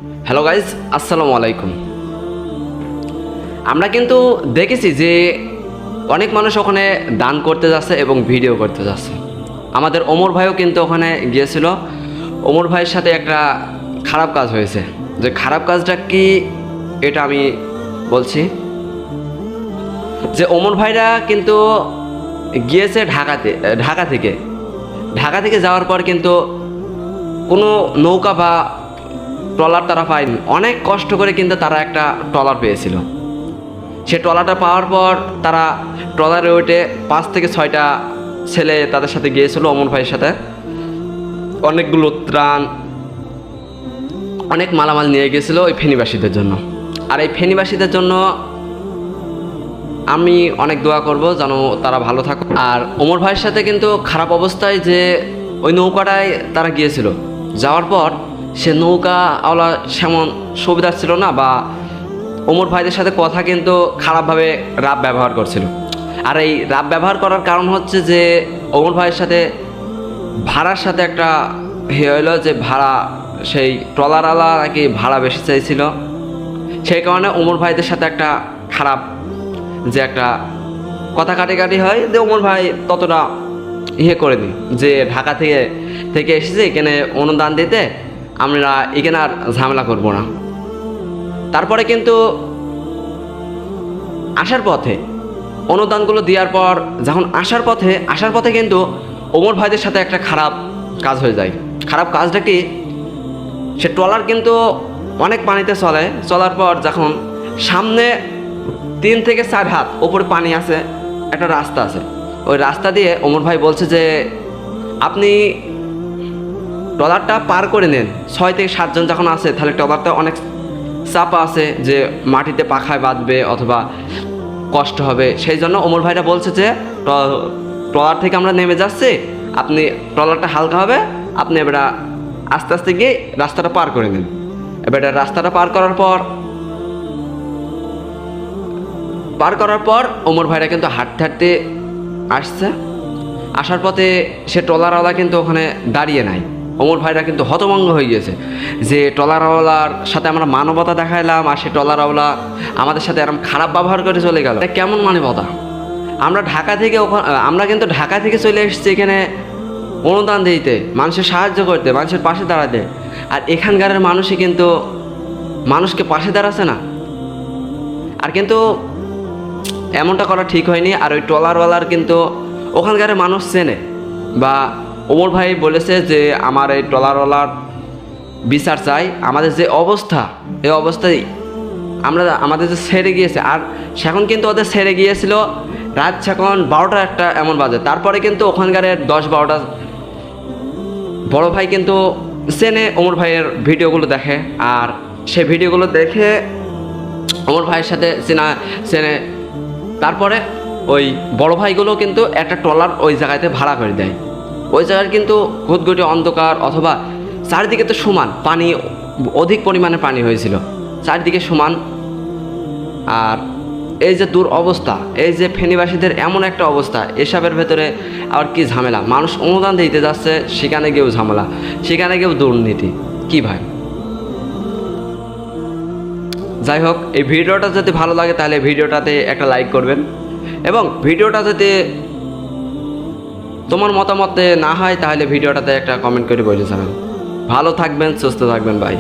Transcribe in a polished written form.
Hello guys, আসসালামু আলাইকুম। আমরা কিন্তু দেখেছি যে অনেক মানুষ ওখানে দান করতে যাচ্ছে এবং ভিডিও করতে যাচ্ছে। আমাদের ওমর ভাইও কিন্তু ওখানে গিয়েছিল। ওমর ভাইয়ের সাথে একটা খারাপ কাজ হয়েছে। যে খারাপ কাজটা কি এটা আমি বলছি। যে ওমর ভাইরা কিন্তু গিয়েছে ঢাকা থেকে যাওয়ার পর কিন্তু কোনো নৌকা বা ট্রলার তারা পায়নি। অনেক কষ্ট করে কিন্তু তারা একটা ট্রলার পেয়েছিল। সে ট্রলারটা পাওয়ার পর তারা ট্রলারে উঠে 5 থেকে 6টা ছেলে তাদের সাথে গিয়েছিল ওমর ভাইয়ের সাথে। অনেকগুলো ত্রাণ, অনেক মালামাল নিয়ে গিয়েছিল ওই ফেনীবাসীদের জন্য। আর এই ফেনীবাসীদের জন্য আমি অনেক দোয়া করব যেন তারা ভালো থাকুক। আর ওমর ভাইয়ের সাথে কিন্তু খারাপ অবস্থায় যে ওই নৌকাটায় তারা গিয়েছিল, যাওয়ার পর সে নৌকাওয়ালা সেমন সুবিধার ছিল না, বা ওমর ভাইদের সাথে কথা কিন্তু খারাপভাবে রাব ব্যবহার করছিল। আর এই রাব ব্যবহার করার কারণ হচ্ছে যে ওমর ভাইয়ের সাথে ভাড়ার সাথে একটা হইলো যে ভাড়া, সেই ট্রলারওয়ালা নাকি ভাড়া বেশি চাইছিল। সেই কারণে ওমর ভাইদের সাথে একটা খারাপ যে একটা কথা কাটাকাটি হয়, যে ওমর ভাই ততটা করেনি যে ঢাকা থেকে এসেছে এখানে অনুদান দিতে, আমরা এখানে আর ঝামেলা করব না। তারপরে কিন্তু আসার পথে অনুদানগুলো দেওয়ার পর যখন আসার পথে কিন্তু ওমর ভাইদের সাথে একটা খারাপ কাজ হয়ে যায়। খারাপ কাজটা কি, সে ট্রলার কিন্তু অনেক পানিতে চলার পর যখন সামনে 3 থেকে 4 হাত ওপরে পানি আছে, একটা রাস্তা আছে, ওই রাস্তা দিয়ে ওমর ভাই বলছে যে আপনি ট্রলারটা পার করে নেন। 6 থেকে 7 জন যখন আছে তাহলে ট্রলারটা অনেক চাপা আছে, যে মাটিতে পাখায় বাঁধবে অথবা কষ্ট হবে। সেই জন্য ওমর ভাইরা বলছে যে ট্রলার থেকে আমরা নেমে যাচ্ছি, আপনি ট্রলারটা হালকা হবে, আপনি এবার আস্তে আস্তে গিয়ে রাস্তাটা পার করে নেন। এবার রাস্তাটা পার করার পর ওমর ভাইরা কিন্তু হাঁটতে আসছে। আসার পথে সে ট্রলারওয়ালা কিন্তু ওখানে দাঁড়িয়ে নাই। ওমর ভাইরা কিন্তু হতভম্ব হয়ে গিয়েছে যে ট্রলারওয়ালার সাথে আমরা মানবতা দেখাইলাম, আর সে ট্রলারওয়ালা আমাদের সাথে এরকম খারাপ ব্যবহার করে চলে গেল। এটা কেমন মানবতা? আমরা কিন্তু ঢাকা থেকে চলে এসেছি এখানে অনুদান দিতে, মানুষের সাহায্য করতে, মানুষের পাশে দাঁড়াতে, আর এখানকার মানুষই কিন্তু মানুষকে পাশে দাঁড়াচ্ছে না। আর কিন্তু এমনটা করা ঠিক হয়নি। আর ওই ট্রলারওয়ালার কিন্তু ওখানকার মানুষ চেনে, বা ওমর ভাই বলেছে যে আমার এই ট্রলারওয়ালার বিচার চাই। আমাদের যে অবস্থা, এই অবস্থায় আমাদের যে ছেড়ে গিয়েছে, আর সেখন কিন্তু ওদের ছেড়ে গিয়েছিল রাত এখন 12টা একটা এমন বাজে। তারপরে কিন্তু ওখানকার 10-12টা বড় ভাই কিন্তু চেনে, ওমর ভাইয়ের ভিডিওগুলো দেখে, আর সেই ভিডিওগুলো দেখে ওমর ভাইয়ের সাথে চেনে। তারপরে ওই বড় ভাইগুলো কিন্তু একটা ট্রলার ওই জায়গাতে ভাড়া করে দেয়। ওই জায়গার কিন্তু ঘুটঘুটে অন্ধকার, অথবা চারিদিকে তো সমান পানি, অধিক পরিমাণে পানি হয়েছিল, চারিদিকে সমান। আর এই যে অবস্থা, এই যে ফেনীবাসীদের এমন একটা অবস্থা, এসবের ভেতরে আর কি ঝামেলা। মানুষ অনুদান দিতে যাচ্ছে, সেখানে গিয়েও ঝামেলা, সেখানে গিয়েও দুর্নীতি। কি ভাই, যাই হোক, এই ভিডিওটা যদি ভালো লাগে তাহলে ভিডিওটাতে একটা লাইক করবেন, এবং ভিডিওটা যদি তোমার মতামতে না হয় তাহলে ভিডিওটাতে একটা কমেন্ট করে বলে যাবেন। ভালো থাকবেন, সুস্থ থাকবেন ভাই।